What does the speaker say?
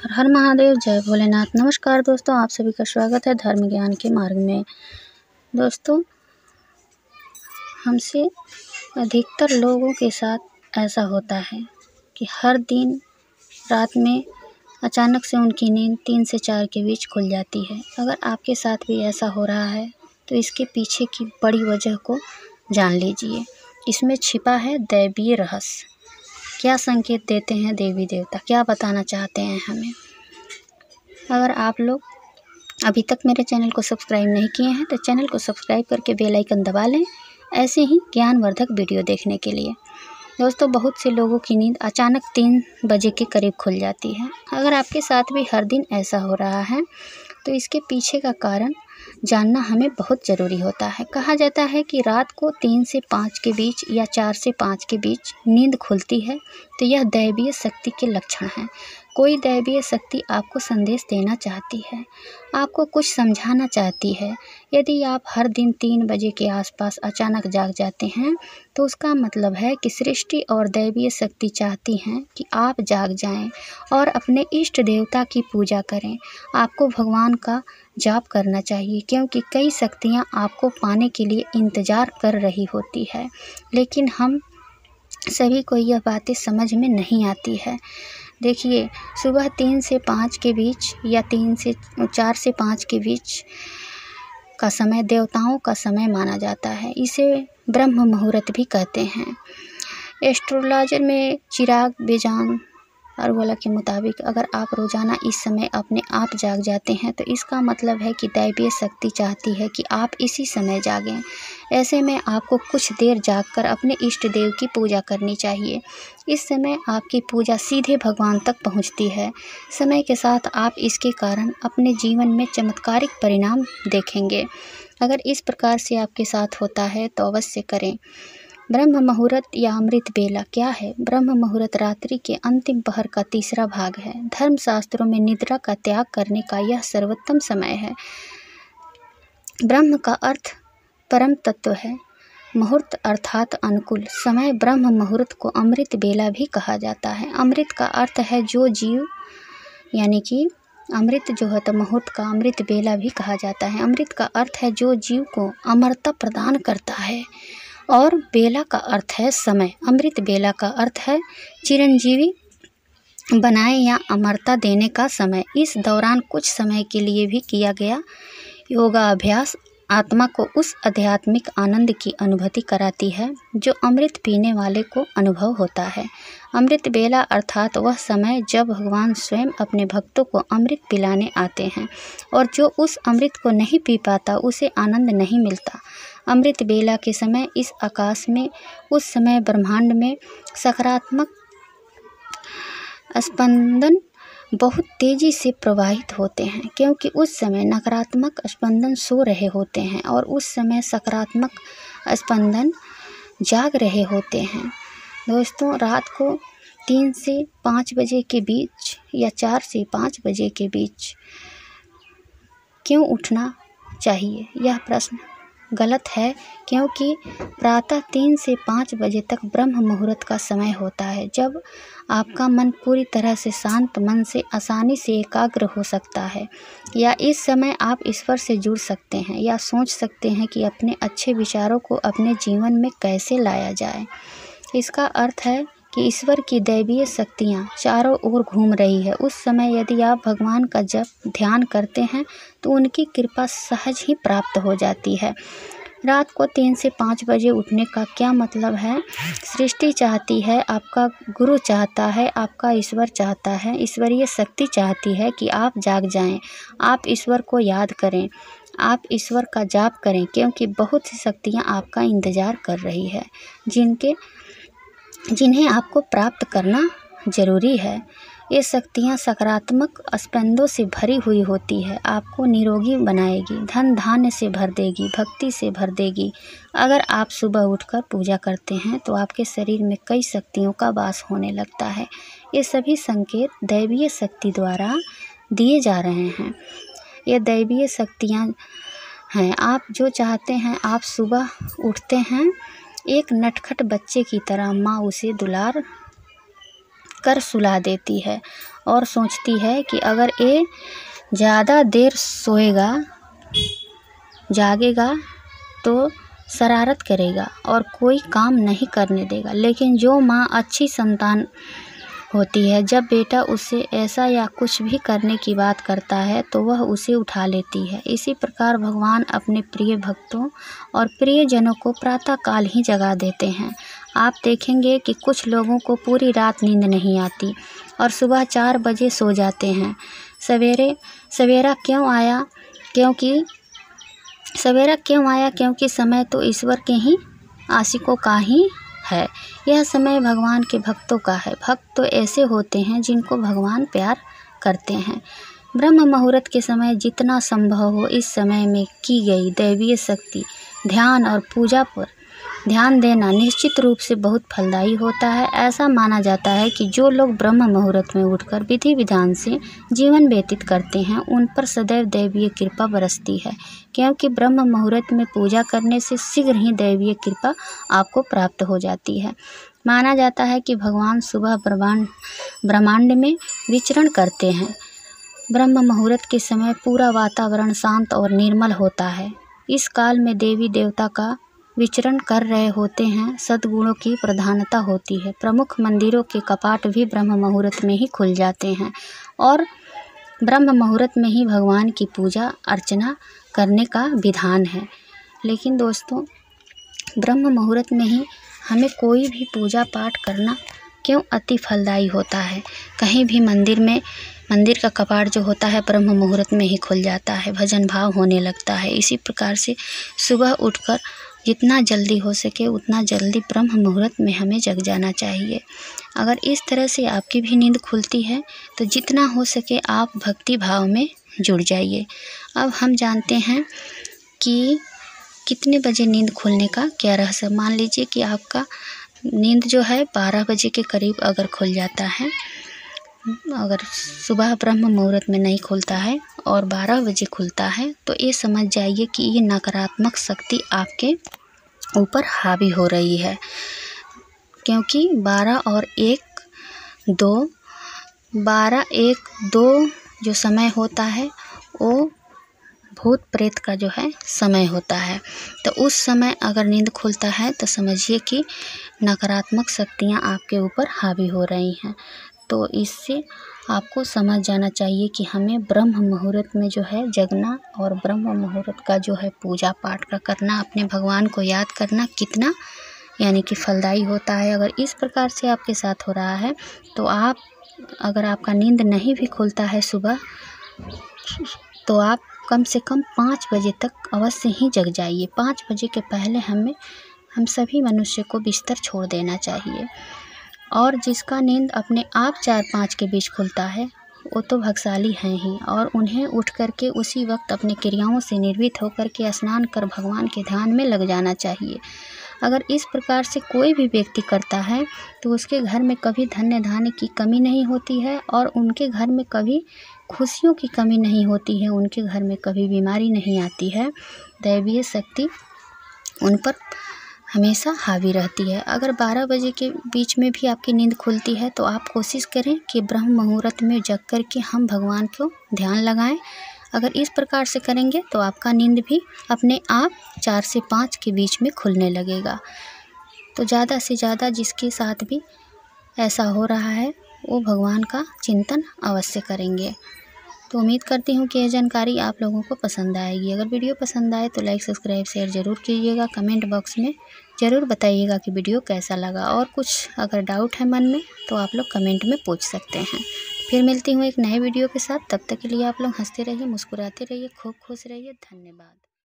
हर हर महादेव, जय भोलेनाथ। नमस्कार दोस्तों, आप सभी का स्वागत है धर्म ज्ञान के मार्ग में। दोस्तों, हमसे अधिकतर लोगों के साथ ऐसा होता है कि हर दिन रात में अचानक से उनकी नींद 3 से 4 के बीच खुल जाती है। अगर आपके साथ भी ऐसा हो रहा है तो इसके पीछे की बड़ी वजह को जान लीजिए। इसमें छिपा है दैवीय रहस्य। क्या संकेत देते हैं देवी देवता, क्या बताना चाहते हैं हमें। अगर आप लोग अभी तक मेरे चैनल को सब्सक्राइब नहीं किए हैं तो चैनल को सब्सक्राइब करके बेल आइकन दबा लें, ऐसे ही ज्ञानवर्धक वीडियो देखने के लिए। दोस्तों, बहुत से लोगों की नींद अचानक 3 बजे के करीब खुल जाती है। अगर आपके साथ भी हर दिन ऐसा हो रहा है तो इसके पीछे का कारण जानना हमें बहुत ज़रूरी होता है। कहा जाता है कि रात को 3 से 5 के बीच या 4 से 5 के बीच नींद खुलती है तो यह दैवीय शक्ति के लक्षण हैं। कोई दैवीय शक्ति आपको संदेश देना चाहती है, आपको कुछ समझाना चाहती है। यदि आप हर दिन 3 बजे के आसपास अचानक जाग जाते हैं तो उसका मतलब है कि सृष्टि और दैवीय शक्ति चाहती हैं कि आप जाग जाएं और अपने इष्ट देवता की पूजा करें। आपको भगवान का जाप करना चाहिए, क्योंकि कई शक्तियां आपको पाने के लिए इंतज़ार कर रही होती है, लेकिन हम सभी को यह बातें समझ में नहीं आती है। देखिए, सुबह 3 से 5 के बीच या 4 से 5 के बीच का समय देवताओं का समय माना जाता है। इसे ब्रह्म मुहूर्त भी कहते हैं। एस्ट्रोलॉजर में चिराग बेजान अरवला के मुताबिक अगर आप रोज़ाना इस समय अपने आप जाग जाते हैं तो इसका मतलब है कि दैवीय शक्ति चाहती है कि आप इसी समय जागें। ऐसे में आपको कुछ देर जागकर अपने इष्ट देव की पूजा करनी चाहिए। इस समय आपकी पूजा सीधे भगवान तक पहुंचती है। समय के साथ आप इसके कारण अपने जीवन में चमत्कारिक परिणाम देखेंगे। अगर इस प्रकार से आपके साथ होता है तो अवश्य करें। ब्रह्म मुहूर्त या अमृत बेला क्या है? ब्रह्म मुहूर्त रात्रि के अंतिम पहर का तीसरा भाग है। धर्मशास्त्रों में निद्रा का त्याग करने का यह सर्वोत्तम समय है। ब्रह्म का अर्थ परम तत्व है। मुहूर्त अर्थात अनुकूल समय। ब्रह्म मुहूर्त को अमृत बेला भी कहा जाता है। अमृत का अर्थ है जो जीव, यानी कि अमृत जो है तो मुहूर्त का अमृत बेला भी कहा जाता है। अमृत का अर्थ है जो जीव को अमरता प्रदान करता है और बेला का अर्थ है समय। अमृत बेला का अर्थ है चिरंजीवी बनाए या अमरता देने का समय। इस दौरान कुछ समय के लिए भी किया गया योगाभ्यास आत्मा को उस आध्यात्मिक आनंद की अनुभूति कराती है जो अमृत पीने वाले को अनुभव होता है। अमृत बेला अर्थात वह समय जब भगवान स्वयं अपने भक्तों को अमृत पिलाने आते हैं और जो उस अमृत को नहीं पी पाता उसे आनंद नहीं मिलता। अमृत बेला के समय इस आकाश में उस समय ब्रह्मांड में सकारात्मक स्पंदन बहुत तेज़ी से प्रवाहित होते हैं, क्योंकि उस समय नकारात्मक स्पंदन सो रहे होते हैं और उस समय सकारात्मक स्पंदन जाग रहे होते हैं। दोस्तों, रात को 3 से 5 बजे के बीच या 4 से 5 बजे के बीच क्यों उठना चाहिए? यह प्रश्न गलत है, क्योंकि प्रातः 3 से 5 बजे तक ब्रह्म मुहूर्त का समय होता है, जब आपका मन पूरी तरह से शांत मन से आसानी से एकाग्र हो सकता है। या इस समय आप ईश्वर से जुड़ सकते हैं या सोच सकते हैं कि अपने अच्छे विचारों को अपने जीवन में कैसे लाया जाए। इसका अर्थ है कि ईश्वर की दैवीय शक्तियाँ चारों ओर घूम रही है। उस समय यदि आप भगवान का जप ध्यान करते हैं तो उनकी कृपा सहज ही प्राप्त हो जाती है। रात को 3 से 5 बजे उठने का क्या मतलब है? सृष्टि चाहती है, आपका गुरु चाहता है, आपका ईश्वर चाहता है, ईश्वरीय शक्ति चाहती है कि आप जाग जाएं। आप ईश्वर को याद करें, आप ईश्वर का जाप करें, क्योंकि बहुत सी शक्तियाँ आपका इंतज़ार कर रही है जिन्हें आपको प्राप्त करना जरूरी है। ये शक्तियाँ सकारात्मक स्पंदों से भरी हुई होती है, आपको निरोगी बनाएगी, धन धान्य से भर देगी, भक्ति से भर देगी। अगर आप सुबह उठकर पूजा करते हैं तो आपके शरीर में कई शक्तियों का वास होने लगता है। ये सभी संकेत दैवीय शक्ति द्वारा दिए जा रहे हैं। ये दैवीय शक्तियाँ हैं। आप जो चाहते हैं, आप सुबह उठते हैं एक नटखट बच्चे की तरह, माँ उसे दुलार कर सुला देती है और सोचती है कि अगर ये ज़्यादा देर सोएगा, जागेगा तो शरारत करेगा और कोई काम नहीं करने देगा। लेकिन जो माँ अच्छी संतान होती है, जब बेटा उससे ऐसा या कुछ भी करने की बात करता है तो वह उसे उठा लेती है। इसी प्रकार भगवान अपने प्रिय भक्तों और प्रियजनों को प्रातःकाल ही जगा देते हैं। आप देखेंगे कि कुछ लोगों को पूरी रात नींद नहीं आती और सुबह 4 बजे सो जाते हैं। सवेरा क्यों आया? क्योंकि समय तो ईश्वर के ही आशिकों का ही है। यह समय भगवान के भक्तों का है। भक्त तो ऐसे होते हैं जिनको भगवान प्यार करते हैं। ब्रह्म मुहूर्त के समय जितना संभव हो इस समय में की गई दैवीय शक्ति, ध्यान और पूजा पर ध्यान देना निश्चित रूप से बहुत फलदायी होता है। ऐसा माना जाता है कि जो लोग ब्रह्म मुहूर्त में उठकर विधि विधान से जीवन व्यतीत करते हैं उन पर सदैव दैवीय कृपा बरसती है, क्योंकि ब्रह्म मुहूर्त में पूजा करने से शीघ्र ही दैवीय कृपा आपको प्राप्त हो जाती है। माना जाता है कि भगवान सुबह ब्रह्मांड में विचरण करते हैं। ब्रह्म मुहूर्त के समय पूरा वातावरण शांत और निर्मल होता है। इस काल में देवी देवता का विचरण कर रहे होते हैं। सद्गुणों की प्रधानता होती है। प्रमुख मंदिरों के कपाट भी ब्रह्म मुहूर्त में ही खुल जाते हैं और ब्रह्म मुहूर्त में ही भगवान की पूजा अर्चना करने का विधान है। लेकिन दोस्तों, ब्रह्म मुहूर्त में ही हमें कोई भी पूजा पाठ करना क्यों अति फलदायी होता है? कहीं भी मंदिर का कपाट जो होता है ब्रह्म मुहूर्त में ही खुल जाता है, भजन भाव होने लगता है। इसी प्रकार से सुबह उठकर जितना जल्दी हो सके उतना जल्दी ब्रह्म मुहूर्त में हमें जग जाना चाहिए। अगर इस तरह से आपकी भी नींद खुलती है तो जितना हो सके आप भक्ति भाव में जुड़ जाइए। अब हम जानते हैं कि कितने बजे नींद खुलने का क्या रहस्य। मान लीजिए कि आपका नींद जो है 12 बजे के करीब अगर खुल जाता है, अगर सुबह ब्रह्म मुहूर्त में नहीं खुलता है और 12 बजे खुलता है, तो ये समझ जाइए कि ये नकारात्मक शक्ति आपके ऊपर हावी हो रही है। क्योंकि 12 1 2 जो समय होता है वो भूत प्रेत का जो है समय होता है। तो उस समय अगर नींद खुलता है तो समझिए कि नकारात्मक शक्तियाँ आपके ऊपर हावी हो रही हैं। तो इससे आपको समझ जाना चाहिए कि हमें ब्रह्म मुहूर्त में जो है जगना और ब्रह्म मुहूर्त का जो है पूजा पाठ का करना, अपने भगवान को याद करना कितना यानी कि फलदायी होता है। अगर इस प्रकार से आपके साथ हो रहा है तो अगर आपका नींद नहीं भी खुलता है सुबह, तो आप कम से कम 5 बजे तक अवश्य ही जग जाइए। 5 बजे के पहले हम सभी मनुष्य को बिस्तर छोड़ देना चाहिए। और जिसका नींद अपने आप 4-5 के बीच खुलता है वो तो भाग्यशाली हैं ही, और उन्हें उठ करके उसी वक्त अपनी क्रियाओं से निर्भीत होकर के स्नान कर भगवान के ध्यान में लग जाना चाहिए। अगर इस प्रकार से कोई भी व्यक्ति करता है तो उसके घर में कभी धन्य धान्य की कमी नहीं होती है और उनके घर में कभी खुशियों की कमी नहीं होती है, उनके घर में कभी बीमारी नहीं आती है। दैवीय शक्ति उन पर हमेशा हावी रहती है। अगर 12 बजे के बीच में भी आपकी नींद खुलती है तो आप कोशिश करें कि ब्रह्म मुहूर्त में जग कर के हम भगवान को ध्यान लगाएं। अगर इस प्रकार से करेंगे तो आपका नींद भी अपने आप 4 से 5 के बीच में खुलने लगेगा। तो ज़्यादा से ज़्यादा जिसके साथ भी ऐसा हो रहा है वो भगवान का चिंतन अवश्य करेंगे। तो उम्मीद करती हूँ कि यह जानकारी आप लोगों को पसंद आएगी। अगर वीडियो पसंद आए तो लाइक सब्सक्राइब शेयर ज़रूर कीजिएगा। कमेंट बॉक्स में ज़रूर बताइएगा कि वीडियो कैसा लगा, और कुछ अगर डाउट है मन में तो आप लोग कमेंट में पूछ सकते हैं। फिर मिलती हूँ एक नए वीडियो के साथ। तब तक के लिए आप लोग हंसते रहिए, मुस्कुराते रहिए, खूब खुश रहिए। धन्यवाद।